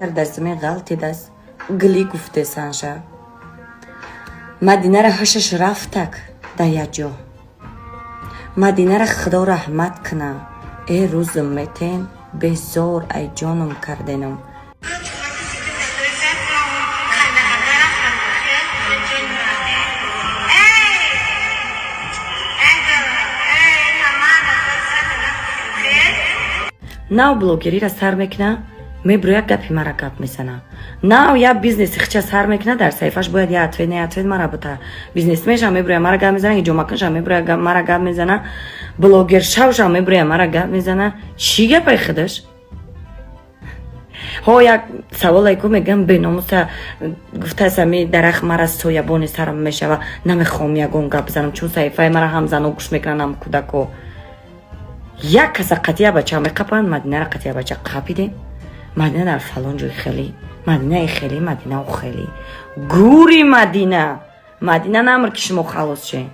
Dazme galtidas gli gufte sanja. Madinara hashash raftak dayajo. Madinara khdo rahmat kna. E ruz meten bezor ay jonum kardenom. Now blogeri ra sarmekna me broya gapi mara gap mesana. Now ya business khcha sarmekna dar sayfash boyad ya atven mara buta. Business me jam me broya mara gap mezana jo makan jam me broya mara gap mezana. Blogger shav jam me broya mara gap mezana. Chi gapay khidash? Ho ya savolay ko megam benomusa guftasa me darakh mara soya boni saram meshava name khomia gon gap zanam chun sayfay mara hamzan ugush mekranam kudako. Ya kasa qatiya bacha me qapan madina qatiya bacha qapide madina dar falon joy khali madina khali madina khali guri madina namr kish mo khalos che